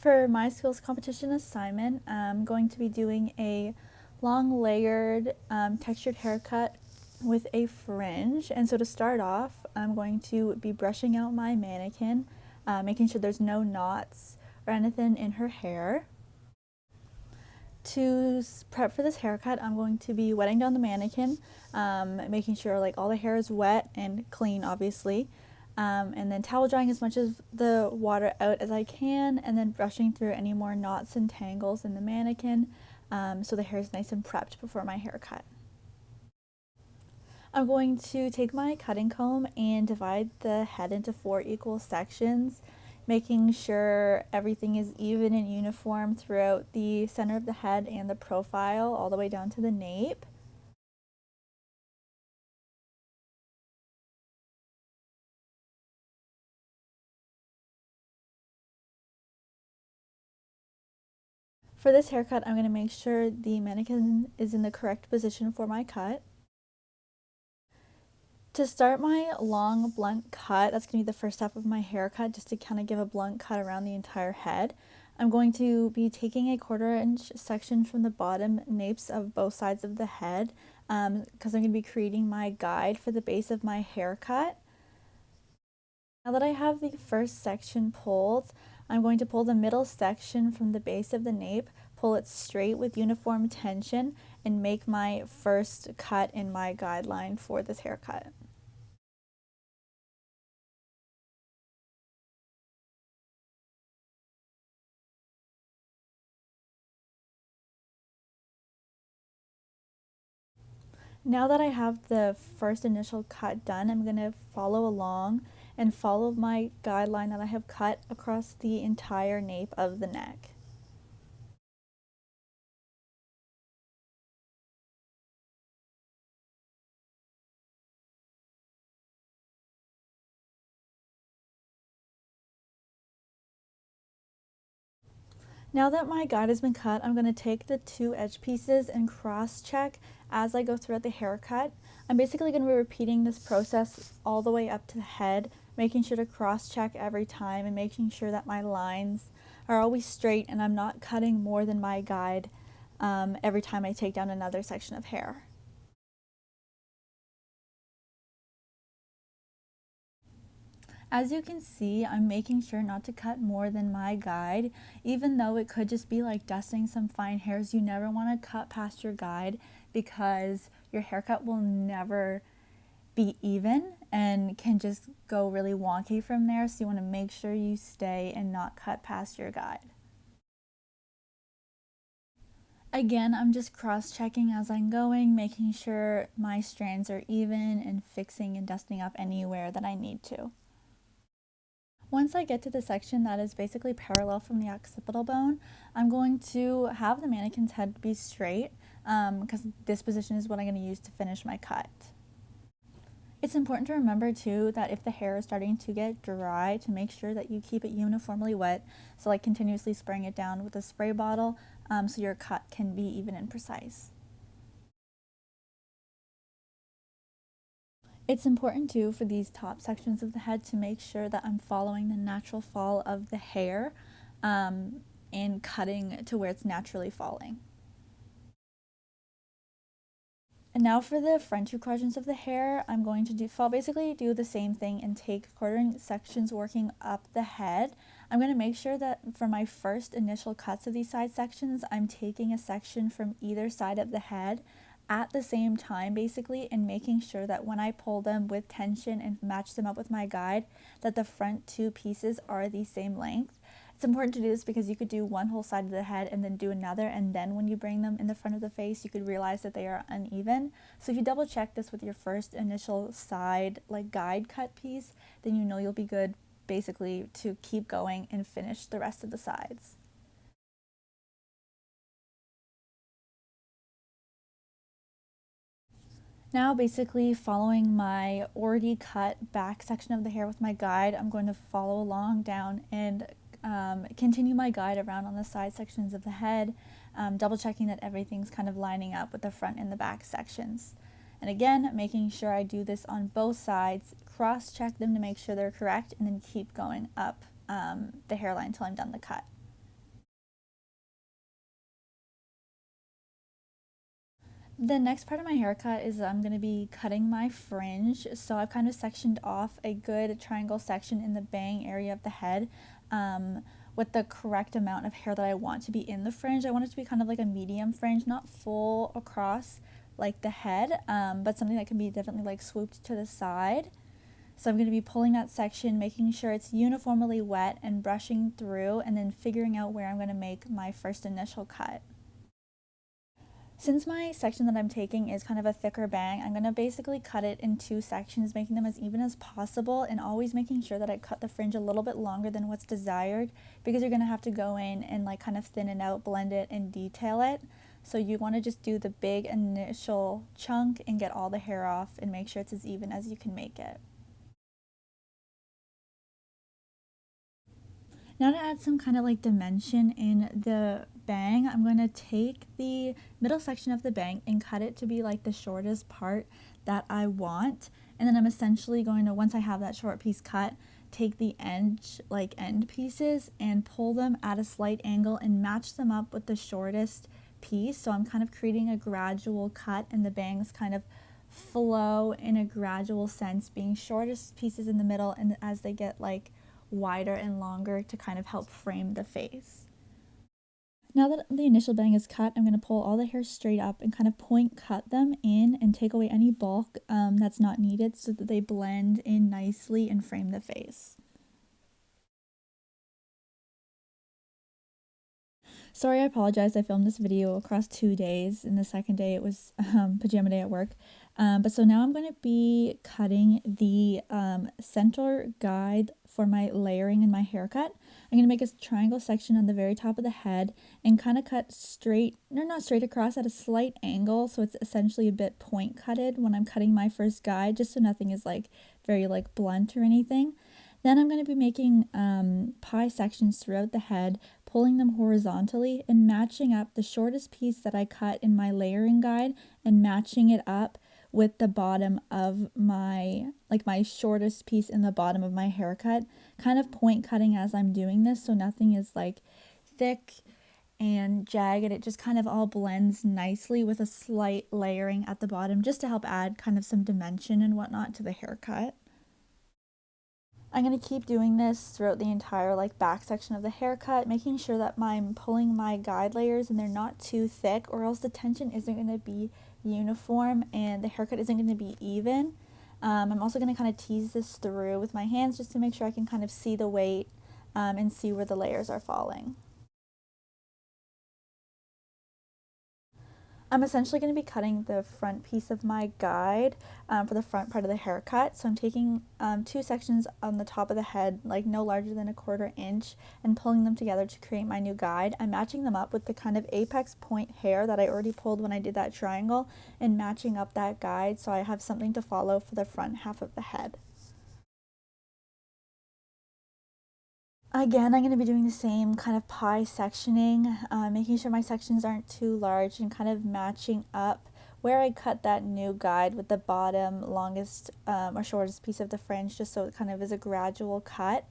For my skills competition assignment, I'm going to be doing a long layered textured haircut with a fringe. And so to start off, I'm going to be brushing out my mannequin, making sure there's no knots or anything in her hair. To prep for this haircut, I'm going to be wetting down the mannequin, making sure like all the hair is wet and clean, obviously. And then towel drying as much of the water out as I can, and then brushing through any more knots and tangles in the mannequin, so the hair is nice and prepped before my haircut. I'm going to take my cutting comb and divide the head into 4 equal sections, making sure everything is even and uniform throughout the center of the head and the profile all the way down to the nape. For this haircut, I'm going to make sure the mannequin is in the correct position for my cut. To start my long blunt cut, that's going to be the first step of my haircut, just to kind of give a blunt cut around the entire head. I'm going to be taking a 1/4 inch section from the bottom napes of both sides of the head, because I'm going to be creating my guide for the base of my haircut. Now that I have the first section pulled, I'm going to pull the middle section from the base of the nape, pull it straight with uniform tension, and make my first cut in my guideline for this haircut. Now that I have the first initial cut done, I'm going to follow along and follow my guideline that I have cut across the entire nape of the neck. Now that my guide has been cut, I'm going to take the 2 edge pieces and cross check as I go throughout the haircut. I'm basically going to be repeating this process all the way up to the head, making sure to cross check every time and making sure that my lines are always straight and I'm not cutting more than my guide every time I take down another section of hair. As you can see, I'm making sure not to cut more than my guide, even though it could just be like dusting some fine hairs. You never want to cut past your guide because your haircut will never be even and can just go really wonky from there. So you want to make sure you stay and not cut past your guide. Again, I'm just cross-checking as I'm going, making sure my strands are even and fixing and dusting up anywhere that I need to. Once I get to the section that is basically parallel from the occipital bone, I'm going to have the mannequin's head be straight because this position is what I'm going to use to finish my cut. It's important to remember too that if the hair is starting to get dry, to make sure that you keep it uniformly wet, so like continuously spraying it down with a spray bottle so your cut can be even and precise. It's important too for these top sections of the head to make sure that I'm following the natural fall of the hair and cutting to where it's naturally falling. And now for the front 2 quadrants of the hair, I'm going to basically do the same thing and take 1/4 sections working up the head. I'm going to make sure that for my first initial cuts of these side sections, I'm taking a section from either side of the head at the same time basically, and making sure that when I pull them with tension and match them up with my guide, that the front 2 pieces are the same length. It's important to do this because you could do one whole side of the head and then do another, and then when you bring them in the front of the face, you could realize that they are uneven. So if you double check this with your first initial side like guide cut piece, then you know you'll be good basically to keep going and finish the rest of the sides. Now basically following my already cut back section of the hair with my guide, I'm going to follow along down and continue my guide around on the side sections of the head, double checking that everything's kind of lining up with the front and the back sections. And again, making sure I do this on both sides, cross check them to make sure they're correct, and then keep going up the hairline until I'm done the cut. The next part of my haircut is I'm going to be cutting my fringe. So I've kind of sectioned off a good triangle section in the bang area of the head, um, with the correct amount of hair that I want to be in the fringe. I want it to be kind of like a medium fringe, not full across like the head, but something that can be definitely like swooped to the side. So I'm going to be pulling that section, making sure it's uniformly wet and brushing through, and then figuring out where I'm going to make my first initial cut. Since my section that I'm taking is kind of a thicker bang, I'm going to basically cut it in two sections, making them as even as possible, and always making sure that I cut the fringe a little bit longer than what's desired, because you're going to have to go in and like kind of thin it out, blend it, and detail it. So you want to just do the big initial chunk and get all the hair off and make sure it's as even as you can make it. Now to add some kind of like dimension in the bang, I'm going to take the middle section of the bang and cut it to be like the shortest part that I want. And then I'm essentially going to, once I have that short piece cut, take the end pieces and pull them at a slight angle and match them up with the shortest piece. So I'm kind of creating a gradual cut, and the bangs kind of flow in a gradual sense, being shortest pieces in the middle, and as they get like wider and longer to kind of help frame the face. Now that the initial bang is cut, I'm going to pull all the hair straight up and kind of point cut them in and take away any bulk that's not needed, so that they blend in nicely and frame the face. Sorry, I apologize. I filmed this video across 2 days, and the second day it was pajama day at work. But so now I'm going to be cutting the center guide for my layering and my haircut. I'm going to make a triangle section on the very top of the head and kind of cut straight, no, not straight across, at a slight angle, so it's essentially a bit point cutted when I'm cutting my first guide, just so nothing is like very like blunt or anything. Then I'm going to be making pie sections throughout the head, pulling them horizontally and matching up the shortest piece that I cut in my layering guide and matching it up with the bottom of my shortest piece in the bottom of my haircut, kind of point cutting as I'm doing this, so nothing is like thick and jagged. It just kind of all blends nicely with a slight layering at the bottom, just to help add kind of some dimension and whatnot to the haircut. I'm going to keep doing this throughout the entire like back section of the haircut, making sure that I'm pulling my guide layers and they're not too thick, or else the tension isn't going to be uniform and the haircut isn't going to be even. I'm also going to kind of tease this through with my hands, just to make sure I can kind of see the weight and see where the layers are falling. I'm essentially going to be cutting the front piece of my guide for the front part of the haircut. So I'm taking two sections on the top of the head, like no larger than 1/4 inch, and pulling them together to create my new guide. I'm matching them up with the kind of apex point hair that I already pulled when I did that triangle, and matching up that guide so I have something to follow for the front half of the head. Again, I'm going to be doing the same kind of pie sectioning, making sure my sections aren't too large, and kind of matching up where I cut that new guide with the bottom longest or shortest piece of the fringe, just so it kind of is a gradual cut.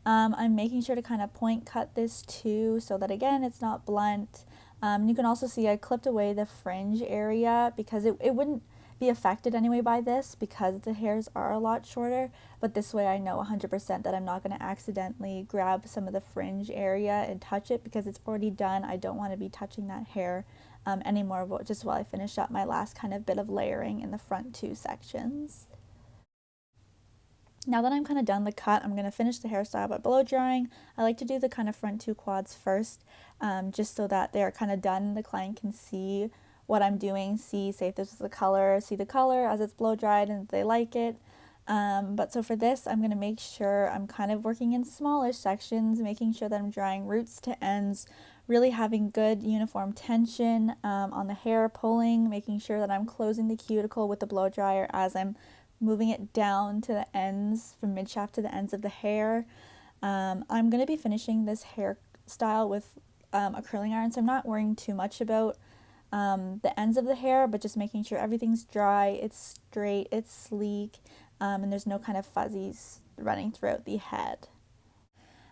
I'm making sure to kind of point cut this too, so that again it's not blunt. You can also see I clipped away the fringe area, because it wouldn't be affected anyway by this, because the hairs are a lot shorter, but this way I know 100% that I'm not going to accidentally grab some of the fringe area and touch it, because it's already done. I don't want to be touching that hair anymore, just while I finish up my last kind of bit of layering in the front two sections. Now that I'm kind of done the cut, I'm going to finish the hairstyle by blow drying. I like to do the kind of front two quads first, just so that they're kind of done. The client can see what I'm doing, say if this is the color, see the color as it's blow dried, and they like it. But so for this, I'm going to make sure I'm kind of working in smaller sections, making sure that I'm drying roots to ends, really having good uniform tension on the hair, pulling, making sure that I'm closing the cuticle with the blow dryer as I'm moving it down to the ends, from mid shaft to the ends of the hair. I'm going to be finishing this hairstyle with a curling iron, so I'm not worrying too much about the ends of the hair, but just making sure everything's dry, it's straight, it's sleek, and there's no kind of fuzzies running throughout the head.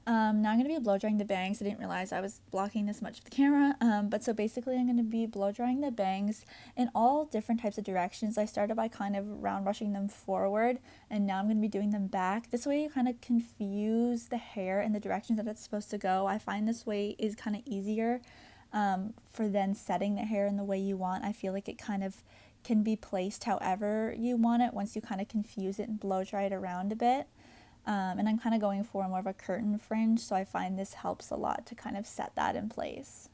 Now I'm going to be blow drying the bangs. I didn't realize I was blocking this much of the camera. But so basically I'm going to be blow drying the bangs in all different types of directions. I started by kind of round brushing them forward, and now I'm going to be doing them back. This way you kind of confuse the hair in the directions that it's supposed to go. I find this way is kind of easier for then setting the hair in the way you want. I feel like it kind of can be placed however you want it once you kind of confuse it and blow dry it around a bit. And I'm kind of going for more of a curtain fringe, so I find this helps a lot to kind of set that in place.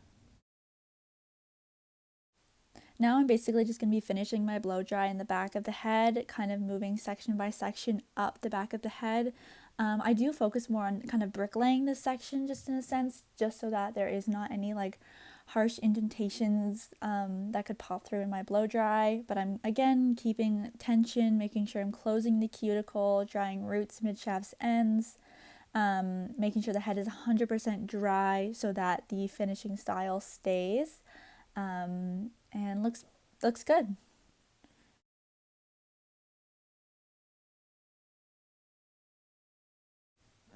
Now I'm basically just going to be finishing my blow dry in the back of the head, kind of moving section by section up the back of the head. I do focus more on kind of bricklaying this section just in a sense, just so that there is not any like harsh indentations that could pop through in my blow dry. But I'm again keeping tension, making sure I'm closing the cuticle, drying roots, mid shafts, ends, making sure the head is 100% dry so that the finishing style stays and looks good.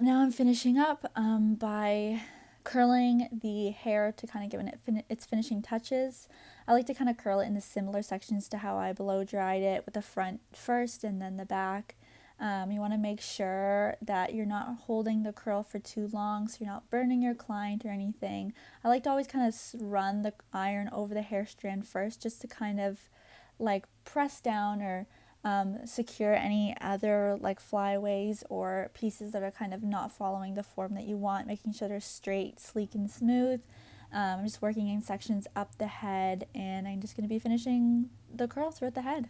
Now I'm finishing up by curling the hair to kind of give it its finishing touches. I like to kind of curl it in the similar sections to how I blow dried it, with the front first and then the back. You want to make sure that you're not holding the curl for too long so you're not burning your client or anything. I like to always kind of run the iron over the hair strand first just to kind of like press down or secure any other like flyaways or pieces that are kind of not following the form that you want, making sure they're straight, sleek, and smooth. I'm just working in sections up the head, and I'm just going to be finishing the curl throughout the head.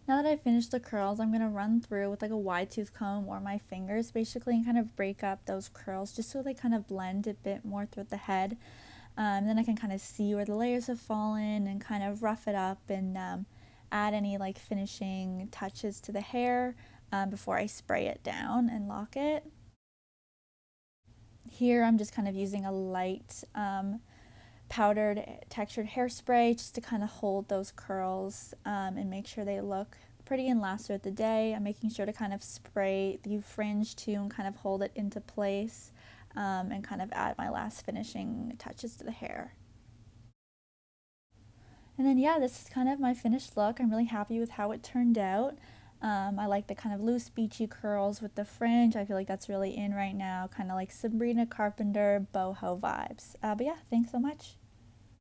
Now that I've finished the curls, I'm going to run through with like a wide tooth comb or my fingers basically and kind of break up those curls just so they kind of blend a bit more throughout the head. Then I can kind of see where the layers have fallen and kind of rough it up and add any like finishing touches to the hair before I spray it down and lock it. Here I'm just kind of using a light powdered textured hairspray just to kind of hold those curls and make sure they look pretty and last throughout the day. I'm making sure to kind of spray the fringe too and kind of hold it into place and kind of add my last finishing touches to the hair. And then yeah, this is kind of my finished look. I'm really happy with how it turned out. I like the kind of loose beachy curls with the fringe. I feel like that's really in right now, kind of like Sabrina Carpenter boho vibes. But yeah, thanks so much.